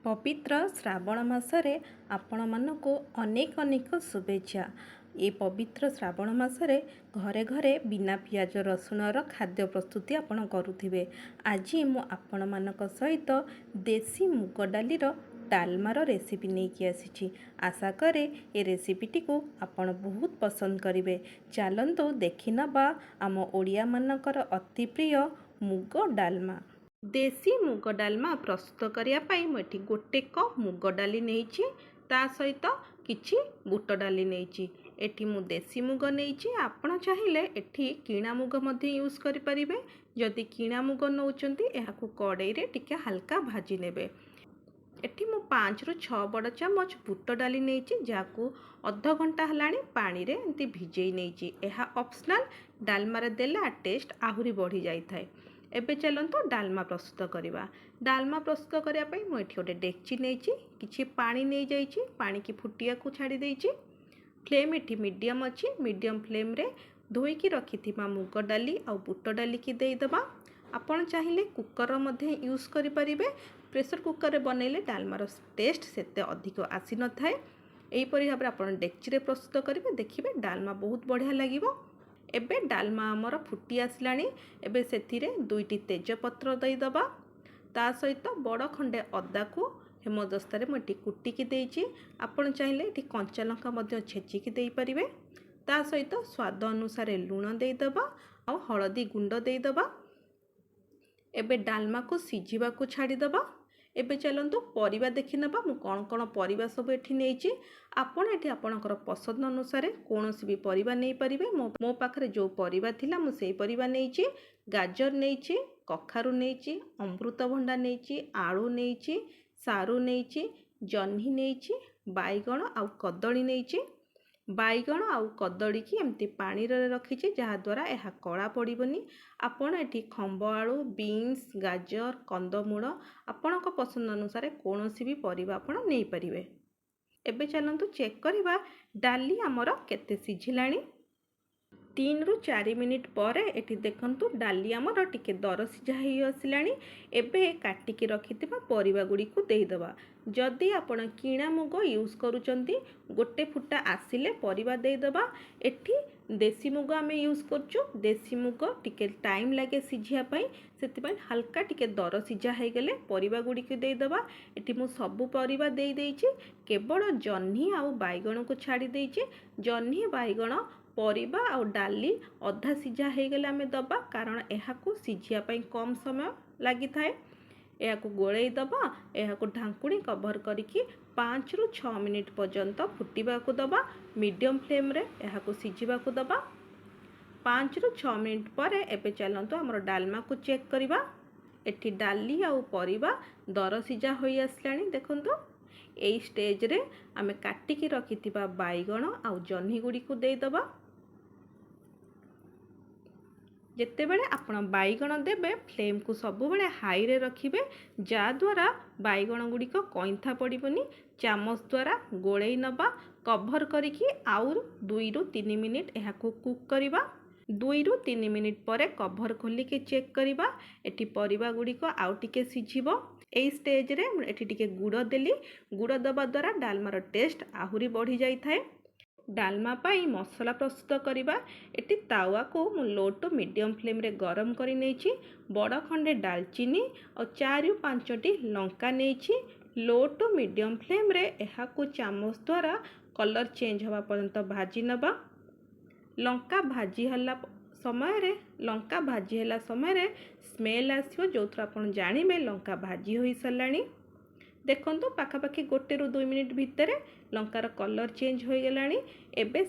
ପବିତ୍ର ଶ୍ରାବଣ ମାସରେ ଆପଣମାନଙ୍କୁ ଅନେକ ଅନେକ ଶୁଭେଚ୍ଛା। ଏ ପବିତ୍ର ଶ୍ରାବଣ ମାସରେ ଘରେ ଘରେ ବିନା ପିଆଜ ରସୁଣର ଖାଦ୍ୟ ପ୍ରସ୍ତୁତି ଆପଣ କରୁଥିବେ। ଆଜି ମୁଁ ଆପଣମାନଙ୍କ ସହିତ ଦେଶୀ ମୁଗ ଡାଲିର ଡାଲମାର ରେସିପି ନେଇକି ଆସିଛି। ଆଶା କରେ ଏ ରେସିପିଟିକୁ ଆପଣ ବହୁତ ପସନ୍ଦ କରିବେ। ଚାଲନ୍ତୁ ଦେଖିନେବା ଆମ ଓଡ଼ିଆମାନଙ୍କର ଅତି ପ୍ରିୟ ମୁଗ ଡାଲମା। ଦେଶୀ ମୁଗ ଡାଲମା ପ୍ରସ୍ତୁତ କରିବା ପାଇଁ ମୁଁ ଏଠି ଗୋଟେ କପ୍ ମୁଗ ଡାଲି ନେଇଛି, ତା ସହିତ କିଛି ବୁଟ ଡାଲି ନେଇଛି। ଏଠି ମୁଁ ଦେଶୀ ମୁଗ ନେଇଛି, ଆପଣ ଚାହିଁଲେ ଏଠି କିଣା ମୁଗ ମଧ୍ୟ ୟୁଜ୍ କରିପାରିବେ। ଯଦି କିଣା ମୁଗ ନେଉଛନ୍ତି ଏହାକୁ କଡ଼େଇରେ ଟିକେ ହାଲକା ଭାଜି ନେବେ। ଏଠି ମୁଁ 5ରୁ 6 ବଡ଼ ଚାମଚ ବୁଟ ଡାଲି ନେଇଛି, ଯାହାକୁ ଅଧଘଣ୍ଟା ହେଲାଣି ପାଣିରେ ଏମିତି ଭିଜେଇ ନେଇଛି। ଏହା ଅପସନାଲ୍, ଡାଲମାରେ ଦେଲେ ଟେଷ୍ଟ ଆହୁରି ବଢ଼ି ଯାଇଥାଏ। ଏବେ ଚାଲନ୍ତୁ ଡାଲମା ପ୍ରସ୍ତୁତ କରିବା। ଡାଲମା ପ୍ରସ୍ତୁତ କରିବା ପାଇଁ ମୁଁ ଏଠି ଗୋଟେ ଡେକ୍ଚି ନେଇଛି, କିଛି ପାଣି ନେଇଯାଇଛି, ପାଣିକି ଫୁଟିବାକୁ ଛାଡ଼ି ଦେଇଛି। ଫ୍ଲେମ୍ ଏଠି ମିଡ଼ିୟମ୍ ଅଛି। ମିଡ଼ିୟମ୍ ଫ୍ଲେମ୍ରେ ଧୋଇକି ରଖିଥିବା ମୁଗ ଡାଲି ଆଉ ବୁଟ ଡାଲିକି ଦେଇଦେବା। ଆପଣ ଚାହିଁଲେ କୁକର ମଧ୍ୟ ୟୁଜ୍ କରିପାରିବେ। ପ୍ରେସର କୁକରରେ ବନେଇଲେ ଡାଲମାର ଟେଷ୍ଟ ସେତେ ଅଧିକ ଆସିନଥାଏ। ଏହିପରି ଭାବରେ ଆପଣ ଡେକ୍ଚିରେ ପ୍ରସ୍ତୁତ କରିବେ, ଦେଖିବେ ଡାଲମା ବହୁତ ବଢ଼ିଆ ଲାଗିବ। ଏବେ ଡାଲମା ଆମର ଫୁଟି ଆସିଲାଣି। ଏବେ ସେଥିରେ 2ଟି ତେଜପତ୍ର ଦେଇଦେବା। ତା ସହିତ ବଡ଼ ଖଣ୍ଡେ ଅଦାକୁ ହେମଦସ୍ତାରେ ମୁଁ ଏଠି କୁଟିକି ଦେଇଛି। ଆପଣ ଚାହିଁଲେ ଏଠି କଞ୍ଚା ଲଙ୍କା ମଧ୍ୟ ଛେଚିକି ଦେଇପାରିବେ। ତା ସହିତ ସ୍ୱାଦ ଅନୁସାରେ ଲୁଣ ଦେଇଦେବା ଆଉ ହଳଦୀ ଗୁଣ୍ଡ ଦେଇଦେବା। ଏବେ ଡାଲମାକୁ ସିଝିବାକୁ ଛାଡ଼ିଦେବା। ଏବେ ଚାଲନ୍ତୁ ପରିବା ଦେଖିନେବା ମୁଁ କ'ଣ କ'ଣ ପରିବା ସବୁ ଏଠି ନେଇଛି। ଆପଣ ଏଠି ଆପଣଙ୍କର ପସନ୍ଦ ଅନୁସାରେ କୌଣସି ବି ପରିବା ନେଇପାରିବେ। ମୋ ପାଖରେ ଯେଉଁ ପରିବା ଥିଲା ମୁଁ ସେଇ ପରିବା ନେଇଛି। ଗାଜର ନେଇଛି, କଖାରୁ ନେଇଛି, ଅମୃତଭଣ୍ଡା ନେଇଛି, ଆଳୁ ନେଇଛି, ସାରୁ ନେଇଛି, ଜହ୍ନି ନେଇଛି, ବାଇଗଣ ଆଉ କଦଳୀ ନେଇଛି। ବାଇଗଣ ଆଉ କଦଳୀକି ଏମିତି ପାଣିରେ ରଖିଛି, ଯାହାଦ୍ୱାରା ଏହା କଳା ପଡ଼ିବନି। ଆପଣ ଏଠି ଖମ୍ବ ଆଳୁ, ବିନ୍ସ, ଗାଜର, କନ୍ଦମୂଳ ଆପଣଙ୍କ ପସନ୍ଦ ଅନୁସାରେ କୌଣସି ବି ପରିବା ଆପଣ ନେଇପାରିବେ। ଏବେ ଚାଲନ୍ତୁ ଚେକ୍ କରିବା ଡାଲି ଆମର କେତେ ସିଝିଲାଣି। 3ରୁ 4 ମିନିଟ୍ ପରେ ଏଠି ଦେଖନ୍ତୁ ଡାଲି ଆମର ଟିକେ ଦର ସିଝା ହେଇ ଆସିଲାଣି। ଏବେ କାଟିକି ରଖିଥିବା ପରିବା ଗୁଡ଼ିକୁ ଦେଇଦେବା। ଯଦି ଆପଣ କିଣା ମୁଗ ୟୁଜ୍ କରୁଛନ୍ତି, ଗୋଟେ ଫୁଟା ଆସିଲେ ପରିବା ଦେଇଦେବା। ଏଠି ଦେଶୀ ମୁଗ ଆମେ ୟୁଜ୍ କରୁଛୁ। ଦେଶୀ ମୁଗ ଟିକେ ଟାଇମ୍ ଲାଗେ ସିଝିବା ପାଇଁ, ସେଥିପାଇଁ ହାଲକା ଟିକେ ଦର ସିଝା ହେଇଗଲେ ପରିବା ଗୁଡ଼ିକୁ ଦେଇଦେବା। ଏଠି ମୁଁ ସବୁ ପରିବା ଦେଇଛି, କେବଳ ଜହ୍ନି ଆଉ ବାଇଗଣକୁ ଛାଡ଼ି ଦେଇଛି। ଜହ୍ନି, ବାଇଗଣ, ପରିବା ଆଉ ଡାଲି ଅଧା ସିଝା ହେଇଗଲେ ଆମେ ଦେବା, କାରଣ ଏହାକୁ ସିଝିବା ପାଇଁ କମ୍ ସମୟ ଲାଗିଥାଏ। ଏହାକୁ ଗୋଳେଇ ଦେବା। ଏହାକୁ ଢାଙ୍କୁଣୀ କଭର କରିକି 5ରୁ 6 ମିନିଟ୍ ପର୍ଯ୍ୟନ୍ତ ଫୁଟିବାକୁ ଦେବା। ମିଡ଼ିୟମ୍ ଫ୍ଲେମ୍ରେ ଏହାକୁ ସିଝିବାକୁ ଦେବା। 5ରୁ 6 ମିନିଟ୍ ପରେ ଏବେ ଚାଲନ୍ତୁ ଆମର ଡାଲମାକୁ ଚେକ୍ କରିବା। ଏଠି ଡାଲି ଆଉ ପରିବା ଦର ସିଝା ହୋଇ ଆସିଲାଣି। ଦେଖନ୍ତୁ ଏଇ ଷ୍ଟେଜ୍ରେ ଆମେ କାଟିକି ରଖିଥିବା ବାଇଗଣ ଆଉ ଜହ୍ନି ଗୁଡ଼ିକୁ ଦେଇଦେବା। ଯେତେବେଳେ ଆପଣ ବାଇଗଣ ଦେବେ ଫ୍ଲେମ୍କୁ ସବୁବେଳେ ହାଇରେ ରଖିବେ, ଯାହାଦ୍ୱାରା ବାଇଗଣ ଗୁଡ଼ିକ କଇଁଥା ପଡ଼ିବନି। ଚାମଚ ଦ୍ୱାରା ଗୋଳେଇ ନେବା। କଭର କରିକି ଆଉ 2ରୁ 3 ମିନିଟ୍ ଏହାକୁ କୁକ୍ କରିବା। 2ରୁ 3 ମିନିଟ୍ ପରେ କଭର ଖୋଲିକି ଚେକ୍ କରିବା। ଏଠି ପରିବା ଗୁଡ଼ିକ ଆଉ ଟିକେ ସିଝିବ। ଏଇ ଷ୍ଟେଜ୍ରେ ମୁଁ ଏଠି ଟିକେ ଗୁଡ଼ ଦେଲି। ଗୁଡ଼ ଦେବା ଦ୍ୱାରା ଡାଲମାର ଟେଷ୍ଟ ଆହୁରି ବଢ଼ି ଯାଇଥାଏ। ଡାଲମା ପାଇଁ ମସଲା ପ୍ରସ୍ତୁତ କରିବା। ଏଠି ତାୱାକୁ ମୁଁ ଲୋ ଟୁ ମିଡ଼ିୟମ୍ ଫ୍ଲେମ୍ରେ ଗରମ କରି ନେଇଛି। ବଡ଼ ଖଣ୍ଡେ ଡାଲଚିନି ଆଉ 4ରୁ 5ଟି ଲଙ୍କା ନେଇଛି। ଲୋ ଟୁ ମିଡ଼ିୟମ୍ ଫ୍ଲେମ୍ରେ ଏହାକୁ ଚାମଚ ଦ୍ୱାରା କଲର୍ ଚେଞ୍ଜ ହେବା ପର୍ଯ୍ୟନ୍ତ ଭାଜି ନେବା। ଲଙ୍କା ଭାଜି ହେଲା ସମୟରେ ସ୍ମେଲ୍ ଆସିବ, ଯେଉଁଥିରୁ ଆପଣ ଜାଣିବେ ଲଙ୍କା ଭାଜି ହୋଇସାରିଲାଣି। ଦେଖନ୍ତୁ ପାଖାପାଖି 1ରୁ 2 ମିନିଟ୍ ଭିତରେ ଲଙ୍କାର କଲର୍ ଚେଞ୍ଜ ହୋଇଗଲାଣି। ଏବେ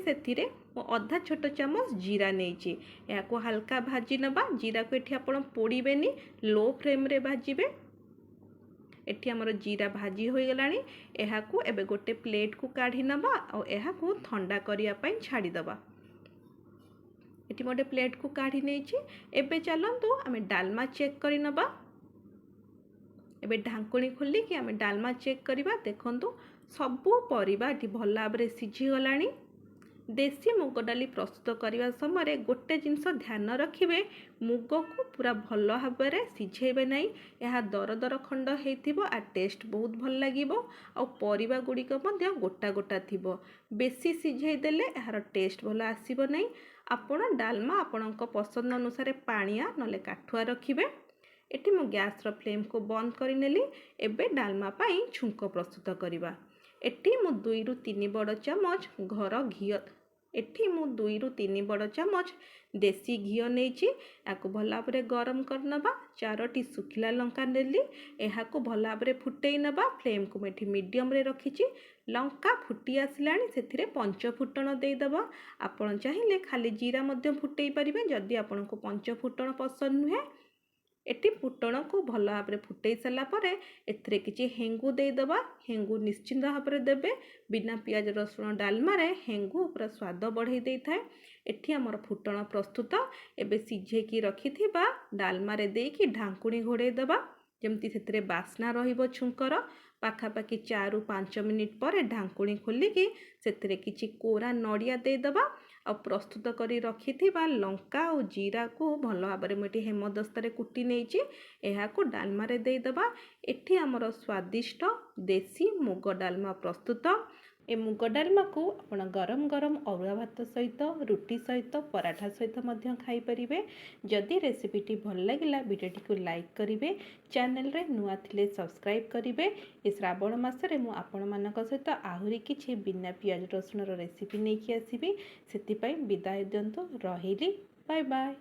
ସେଥିରେ ମୁଁ ଅଧା ଛୋଟ ଚାମଚ ଜିରା ନେଇଛି। ଏହାକୁ ହାଲକା ଭାଜି ନେବା। ଜିରାକୁ ଏଠି ଆପଣ ପୋଡ଼ିବେନି, ଲୋ ଫ୍ଲେମ୍ରେ ଭାଜିବେ। ଏଠି ଆମର ଜିରା ଭାଜି ହୋଇଗଲାଣି। ଏହାକୁ ଏବେ ଗୋଟେ ପ୍ଲେଟ୍କୁ କାଢ଼ି ନେବା ଆଉ ଏହାକୁ ଥଣ୍ଡା କରିବା ପାଇଁ ଛାଡ଼ିଦେବା। ଏଠି ଗୋଟେ ପ୍ଲେଟ୍କୁ କାଢ଼ି ନେଇଛି। ଏବେ ଚାଲନ୍ତୁ ଆମେ ଡାଲମା ଚେକ୍ କରି ନେବା। ଏବେ ଢାଙ୍କୁଣୀ ଖୋଲିକି ଆମେ ଡାଲମା ଚେକ୍ କରିବା। ଦେଖନ୍ତୁ ସବୁ ପରିବା ଏଠି ଭଲ ଭାବରେ ସିଝିଗଲାଣି। देशी मुग डाली प्रस्तुत करने समय गोटे जिनस ध्यान रखिए मुग को पूरा भल भाव में सिझेबे नहीं। यह दर दर खंड हो टेस्ट बहुत भल लगे आ परिबा गुड़िक गोटा गोटा थी। बेसी सिझेदेले यार टेस्ट भल आसब नहीं। आपण डालमा आपण पसंद अनुसार पानिया नले काठुआ रखिए। एटी मु गैस फ्लेम को बंद कर नेली। एबे डालमा पाई छुंक प्रस्तुत करवा। एटी मु 2 ରୁ 3 बड़ चामच घर घी एटी मु 2 ରୁ 3 बड़ चामच देसी घी नहीं या भल भाव गरम करनबा। 4टी सुखिला लंका नेली। यह भल भाव फुटई नबा। फ्लेम को मुझे मीडियम रे रखी। लंका फुटी आसला से 5 फुटण देदेव। आपण चाहिए खाली जीरा मध्य फुटई पारे जदि आपन को 5 फुटण पसंद नुहे। एटी फुटण को भल भाव फुटई सारापर एथिरे किछि हेंगु देदेबा। हेंगु निश्चिंत भाव में देबे। बिना पियाज रसुण डालमा रे हेंगु पूरा स्वाद बढ़ई दे थाए। एठी हमर फुटण प्रस्तुत। एबे सिझेकी रखिथिबा डालमा रे देकी ढांकुणी घोड़े दबा जमती सेतरे बास्ना रहिबो छुंकर। पाखापाखि 4 ରୁ 5 मिनिट पर ढांकुणी खोलिकी सेतरे किछि कोरा नड़िया देदेबा। आ प्रस्तुत करी रखिथिबा लंका और जीरा को भल भाव में मुझे हेमदस्तारे कुटी नहीं यह डालमा रे देदेबा। एठी हमर स्वादिष्ट देसी मुग डालमा प्रस्तुत। ए मुग डालमा को आपण गरम गरम अरुआ भात सहित रुटी सहित पराठा सहित मध्य खाई परिबे। जदि रेसिपीटी भल लगिला वीडियोटी को लाइक करिवे। चैनल रे नुआ थिले सब्सक्राइब करिवे। ए श्रावण मासरे मु आपण मानक सहित आहुरी किछि बिना पियाज रसुण रेसिपी नहीं आसीबी। सेति पई विदाय दियंतु। रहिली। Bye bye.